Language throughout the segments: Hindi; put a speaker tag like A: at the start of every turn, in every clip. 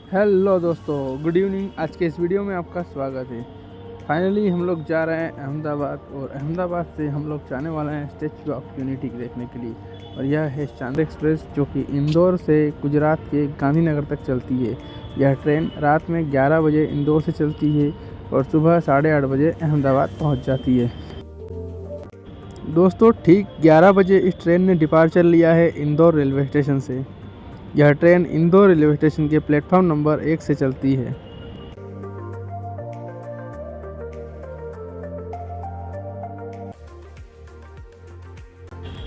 A: हेलो दोस्तों, गुड इवनिंग। आज के इस वीडियो में आपका स्वागत है। फाइनली हम लोग जा रहे हैं अहमदाबाद और अहमदाबाद से हम लोग जाने वाले हैं स्टैचू ऑफ यूनिटी देखने के लिए। और यह है चांद एक्सप्रेस जो कि इंदौर से गुजरात के गांधीनगर तक चलती है। यह ट्रेन रात में 11 बजे इंदौर से चलती है और सुबह 8:30 बजे अहमदाबाद पहुंच जाती है। दोस्तों, ठीक 11 बजे इस ट्रेन ने डिपार्चर लिया है इंदौर रेलवे स्टेशन से। यह ट्रेन इंदौर रेलवे स्टेशन के प्लेटफॉर्म नंबर 1 से चलती है।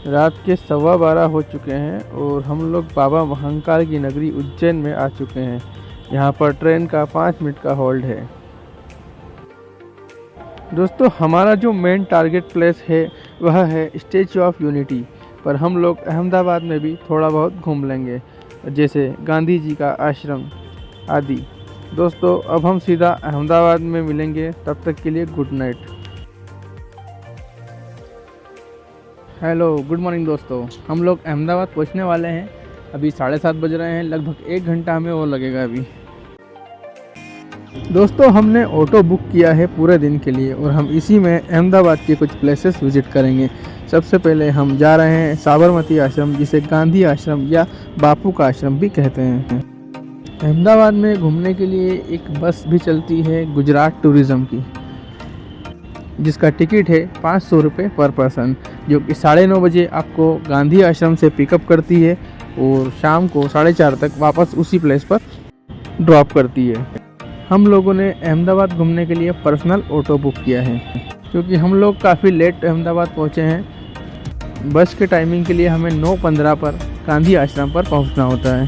A: रात के 12:15 हो चुके हैं और हम लोग बाबा महाकाल की नगरी उज्जैन में आ चुके हैं। यहाँ पर ट्रेन का 5 मिनट का होल्ड है। दोस्तों, हमारा जो मेन टारगेट प्लेस है वह है स्टैचू ऑफ यूनिटी, पर हम लोग अहमदाबाद में भी थोड़ा बहुत घूम लेंगे, जैसे गांधी जी का आश्रम आदि। दोस्तों, अब हम सीधा अहमदाबाद में मिलेंगे, तब तक के लिए good night. Hello, good morning दोस्तों। हम लोग अहमदाबाद पहुंचने वाले हैं। अभी 7:30 बज रहे हैं। लगभग 1 घंटा हमें और लगेगा अभी। दोस्तों, हमने ऑटो बुक किया है पूरे दिन के लिए और हम इसी में अहमदाबाद के कुछ प्लेसेस विजिट करेंगे। सबसे पहले हम जा रहे हैं साबरमती आश्रम, जिसे गांधी आश्रम या बापू का आश्रम भी कहते हैं। अहमदाबाद में घूमने के लिए एक बस भी चलती है गुजरात टूरिज़्म की, जिसका टिकट है 500 रुपये पर पर्सन, जो कि 9:30 बजे आपको गांधी आश्रम से पिकअप करती है और शाम को 4:30 तक वापस उसी प्लेस पर ड्रॉप करती है। हम लोगों ने अहमदाबाद घूमने के लिए पर्सनल ऑटो बुक किया है, क्योंकि हम लोग काफ़ी लेट अहमदाबाद पहुँचे हैं। बस के टाइमिंग के लिए हमें 9:15 पर गांधी आश्रम पर पहुँचना होता है।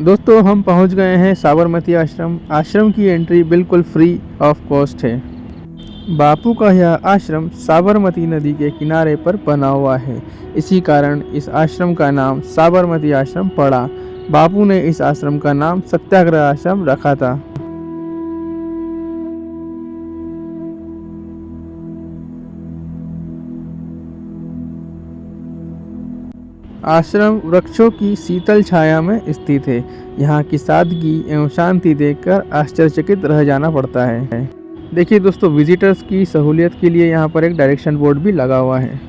A: दोस्तों, हम पहुंच गए हैं साबरमती आश्रम। आश्रम की एंट्री बिल्कुल फ्री ऑफ कॉस्ट है। बापू का यह आश्रम साबरमती नदी के किनारे पर बना हुआ है। इसी कारण इस आश्रम का नाम साबरमती आश्रम पड़ा। बापू ने इस आश्रम का नाम सत्याग्रह आश्रम रखा था। आश्रम वृक्षों की शीतल छाया में स्थित है। यहाँ की सादगी एवं शांति देखकर आश्चर्यचकित रह जाना पड़ता है। देखिए दोस्तों, विजिटर्स की सहूलियत के लिए यहाँ पर एक डायरेक्शन बोर्ड भी लगा हुआ है।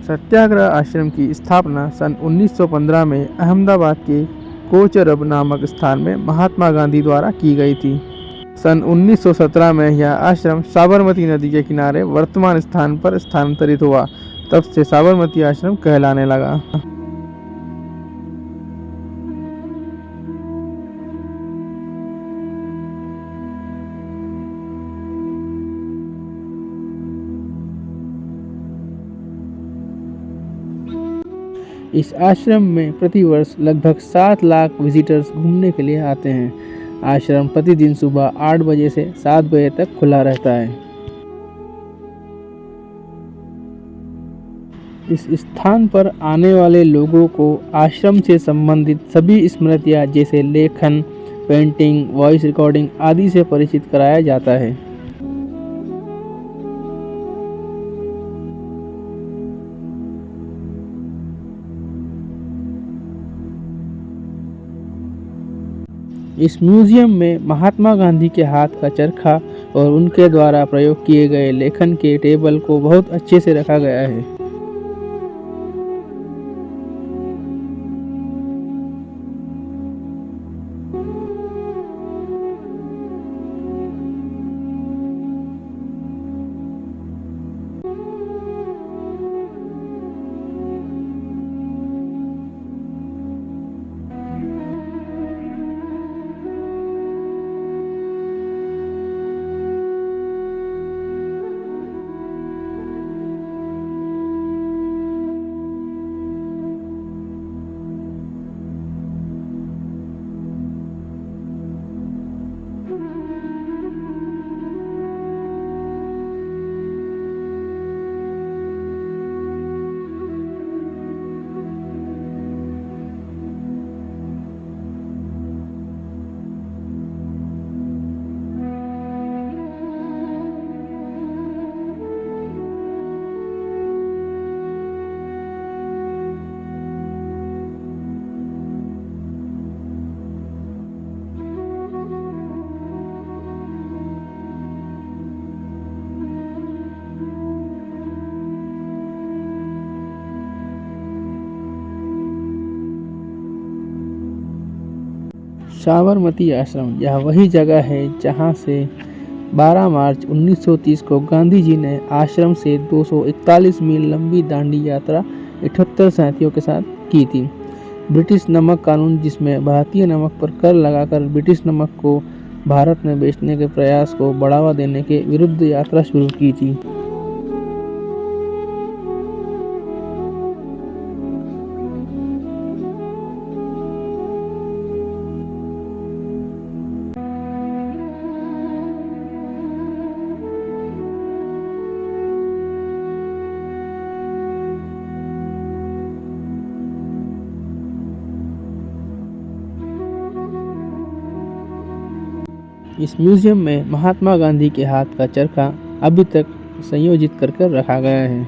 A: सत्याग्रह आश्रम की स्थापना सन 1915 में अहमदाबाद के कोचरब नामक स्थान में महात्मा गांधी द्वारा की गई थी। सन 1917 में यह आश्रम साबरमती नदी के किनारे वर्तमान स्थान पर स्थानांतरित हुआ। तब से साबरमती आश्रम कहलाने लगा। इस आश्रम में प्रतिवर्ष लगभग 7 लाख विजिटर्स घूमने के लिए आते हैं। आश्रम प्रतिदिन सुबह 8 बजे से 7 बजे तक खुला रहता है। इस स्थान पर आने वाले लोगों को आश्रम से संबंधित सभी स्मृतियाँ जैसे लेखन, पेंटिंग, वॉइस रिकॉर्डिंग आदि से परिचित कराया जाता है। इस म्यूजियम में महात्मा गांधी के हाथ का चरखा और उनके द्वारा प्रयोग किए गए लेखन के टेबल को बहुत अच्छे से रखा गया है। साबरमती आश्रम यह वही जगह है जहाँ से 12 मार्च 1930 को गांधी जी ने आश्रम से 241 मील लंबी दांडी यात्रा 78 साथियों के साथ की थी। ब्रिटिश नमक कानून, जिसमें भारतीय नमक पर कर लगाकर ब्रिटिश नमक को भारत में बेचने के प्रयास को बढ़ावा देने के विरुद्ध यात्रा शुरू की थी। इस म्यूजियम में महात्मा गांधी के हाथ का चरखा अभी तक संयोजित कर रखा गया है।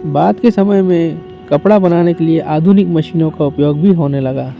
A: बाद के समय में कपड़ा बनाने के लिए आधुनिक मशीनों का उपयोग भी होने लगा।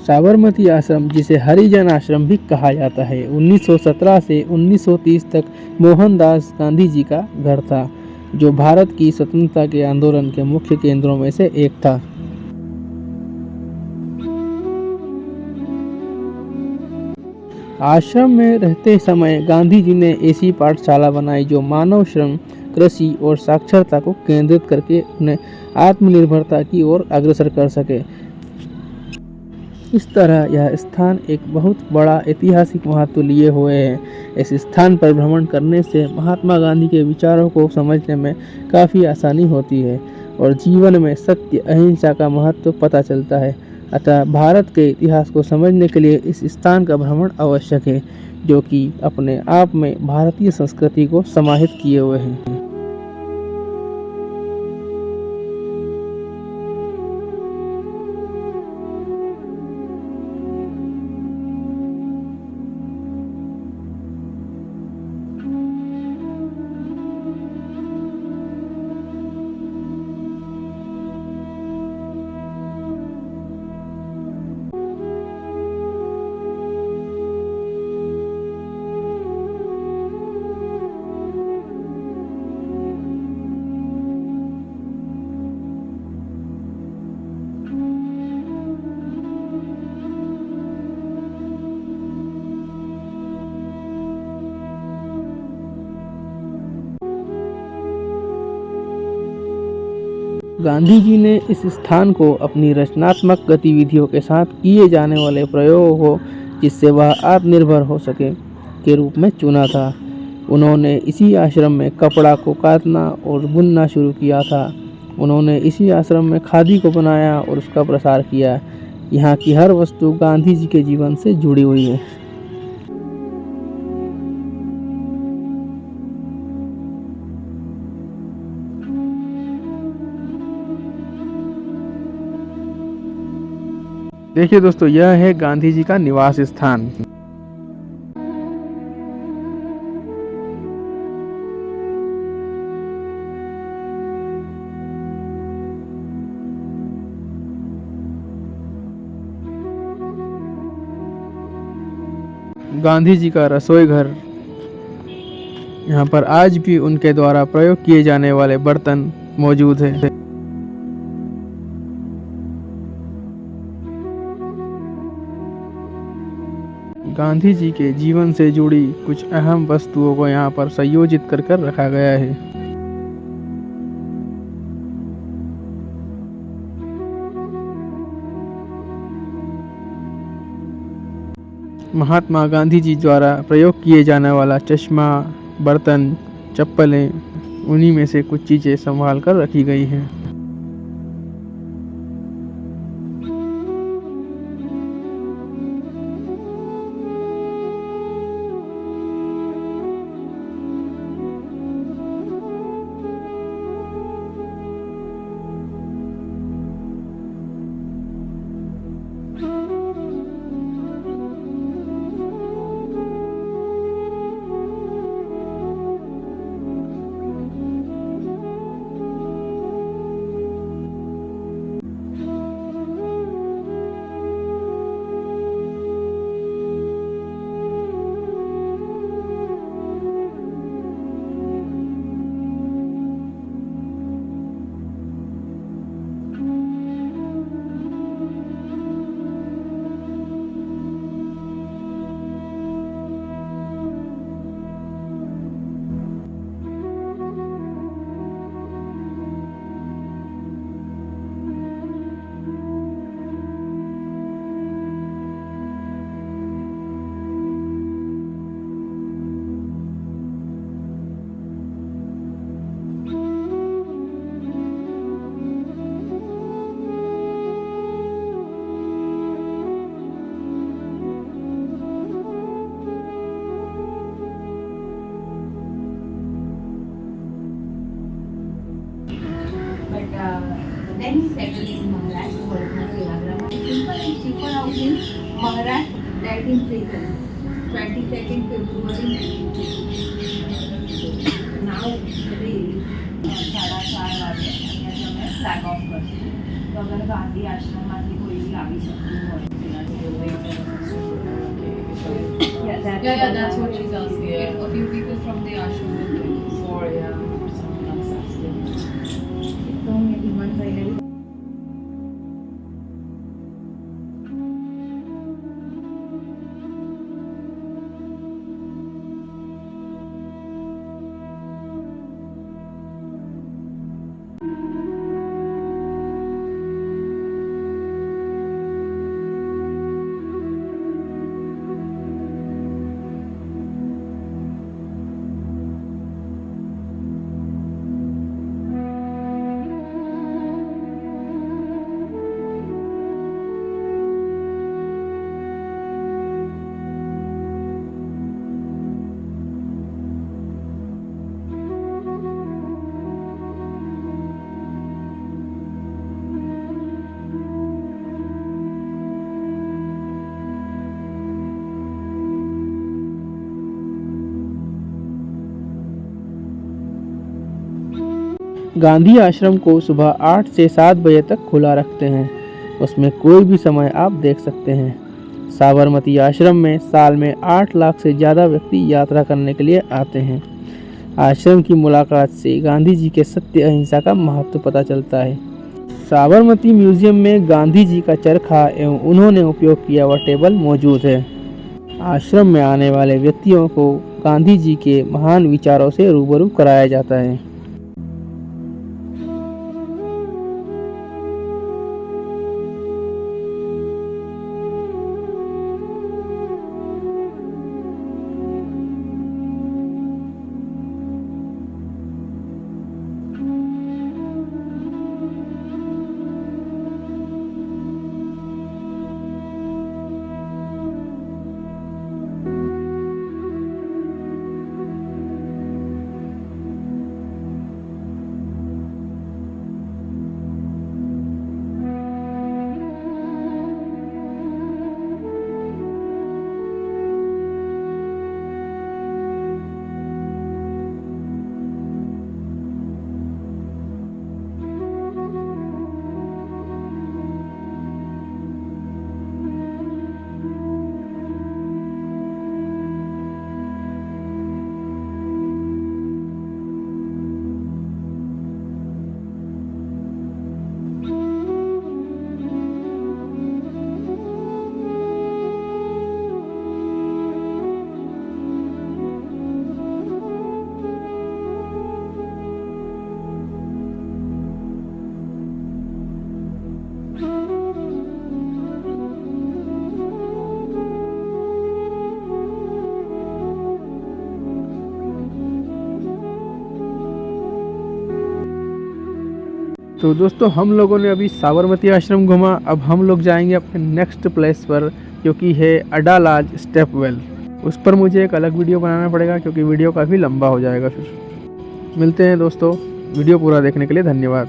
A: साबरमती आश्रम, जिसे हरिजन आश्रम भी कहा जाता है, 1917 से 1930 तक मोहनदास गांधी जी का घर था, जो भारत की स्वतंत्रता के आंदोलन के मुख्य केंद्रों में से एक था। आश्रम में रहते समय गांधी जी ने ऐसी पाठशाला बनाई जो मानव श्रम, कृषि और साक्षरता को केंद्रित करके उन्हें आत्मनिर्भरता की ओर अग्रसर कर सके। इस तरह यह स्थान एक बहुत बड़ा ऐतिहासिक महत्व लिए हुए है। इस स्थान पर भ्रमण करने से महात्मा गांधी के विचारों को समझने में काफ़ी आसानी होती है और जीवन में सत्य, अहिंसा का महत्व पता चलता है। अतः भारत के इतिहास को समझने के लिए इस स्थान का भ्रमण आवश्यक है, जो कि अपने आप में भारतीय संस्कृति को समाहित किए हुए हैं। गांधी जी ने इस स्थान को अपनी रचनात्मक गतिविधियों के साथ किए जाने वाले प्रयोगों को, जिससे वह आत्मनिर्भर हो सके, के रूप में चुना था। उन्होंने इसी आश्रम में कपड़ा को काटना और बुनना शुरू किया था। उन्होंने इसी आश्रम में खादी को बनाया और उसका प्रसार किया। यहाँ की हर वस्तु गांधी जी के जीवन से जुड़ी हुई है। देखिए दोस्तों, यह है गांधी जी का निवास स्थान। गांधी जी का रसोई घर। यहाँ पर आज भी उनके द्वारा प्रयोग किए जाने वाले बर्तन मौजूद हैं। गांधी जी के जीवन से जुड़ी कुछ अहम वस्तुओं को यहाँ पर संयोजित कर रखा गया है। महात्मा गांधी जी द्वारा प्रयोग किए जाने वाला चश्मा, बर्तन, चप्पलें, उन्हीं में से कुछ चीज़ें संभाल कर रखी गई हैं।
B: Then he settled in Maharashtra, Varna, Sevagram. Simple and cheaper house in Maharashtra, died in prison, 22nd February 19. Now today 4:30 વાગે અહીંયા તમે ફ્લેગ ઓફ કરશું. તો અગર ગાંધી આશ્રમમાંથી કોઈ બી આવી શકતું હોય
C: Yeah, that's what she's asking. If a few people from the ashram will do this.
B: or someone else asking. તો મેં ડિમાન્ડ કરીને
A: गांधी आश्रम को सुबह 8 से 7 बजे तक खुला रखते हैं। उसमें कोई भी समय आप देख सकते हैं। साबरमती आश्रम में साल में 8 लाख से ज़्यादा व्यक्ति यात्रा करने के लिए आते हैं। आश्रम की मुलाकात से गांधी जी के सत्य अहिंसा का महत्व पता चलता है। साबरमती म्यूजियम में गांधी जी का चरखा एवं उन्होंने उपयोग किया हुआ टेबल मौजूद है। आश्रम में आने वाले व्यक्तियों को गांधी जी के महान विचारों से रूबरू कराया जाता है। तो दोस्तों हम लोगों ने अभी साबरमती आश्रम घूमा, अब हम लोग जाएंगे अपने नेक्स्ट प्लेस पर, जो कि है अडालाज स्टेप वेल। उस पर मुझे एक अलग वीडियो बनाना पड़ेगा क्योंकि वीडियो काफ़ी लंबा हो जाएगा। फिर मिलते हैं दोस्तों, वीडियो पूरा देखने के लिए धन्यवाद।